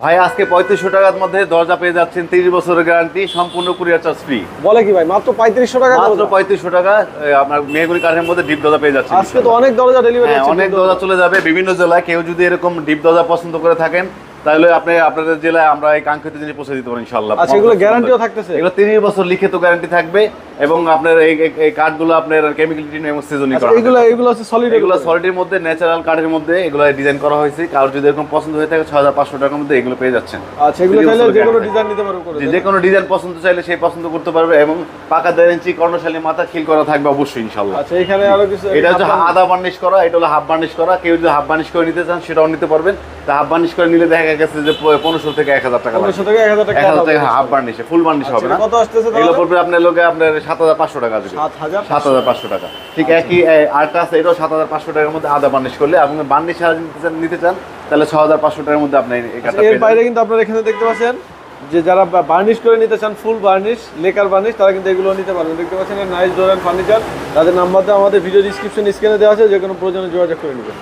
ভাই আজকে 3500 টাকার মধ্যে দরজা পেয়ে যাচ্ছেন 30 বছরের গ্যারান্টি, সম্পূর্ণ কুরিয়ার চার্জ ফ্রি। বলে কি ভাই, মাত্র 3500 টাকা? মাত্র 3500 টাকা আপনার মেহগনি কাঠের মধ্যে ডিপ দরজা পেয়ে যাচ্ছেন। আজকে তো অনেক দরজা ডেলিভারি হচ্ছে, অনেক দরজা চলে যাবে বিভিন্ন জেলায়। কেউ যদি এরকম ডিপ দরজা পছন্দ করে থাকেন তাহলে আপনি আপনাদের জেলায় আমরা এই কাঙ্ক্ষিত জিনিস পৌঁছে দিতে পারি ইনশাআল্লাহ। আচ্ছা, এগুলো গ্যারান্টিও থাকতেছে? এগুলো 30 বছর লিখিত গ্যারান্টি থাকবে এবং আপনার এই কাঠগুলো আপনার কেমিক্যাল ট্রিটমেন্ট এবং সিজনিং করা। এগুলো আছে সলিড? এগুলো সলিডের মধ্যে, ন্যাচারাল কাঠের মধ্যে এগুলো ডিজাইন করা হয়েছে। কারো যদি এরকম পছন্দ হয়ে থাকে 6500 টাকার মধ্যে এগুলো পেয়ে যাচ্ছেন। আচ্ছা, এগুলো চাইলে যে কোনো ডিজাইন নিতে পারবে? যে কোনো ডিজাইন পছন্দ চাইলে সেই পছন্দ করতে পারবে এবং পাকা 1.5 ইঞ্চি কর্ণশালী মাথা খিল করা থাকবে অবশ্যই ইনশাআল্লাহ। আচ্ছা, এখানে আরো কিছু, এটা হচ্ছে আধা বার্নিশ করা, এটা হলো হাফ বার্নিশ করা। কেউ যদি হাফ বার্নিশ করে নিতে চান সেটাও নিতে পারবেন। তা হাফ বার্নিশ করে নিলে দেখা গেছে যে 1500 থেকে 1000 টাকা, 1500 থেকে 1000 টাকা হাফ বার্নিশে। ফুল বার্নিশ হবে না। কত আসতেছে? এগুলো পড়বে আপনার লোকে আপনার 7500 টাকা আসবে। 7500 টাকা। ঠিক একই আরেকটা আছে, এটাও 7500 টাকার মধ্যে আধা বার্নিশ করলে। আপনি বার্নিশ নিতে চান তাহলে 6500 টাকার মধ্যে আপনি এই কাঠটা পেয়ে যাবেন। এর বাইরে কিন্তু আপনারা এখানে দেখতে পাচ্ছেন যে যারা বার্নিশ করে নিতে চান, ফুল বার্নিশ, লেকার বার্নিশ, তারা কিন্তু এগুলো নিতে পারবেন। দেখতে পাচ্ছেন নাইস ডোর এন্ড ফার্নিচার। তাদের নাম্বার আমাদের ভিডিও ডিসক্রিপশন স্ক্রিনে দেওয়া আছে, যে কোনো প্রয়োজনে যোগাযোগ করে নেবেন।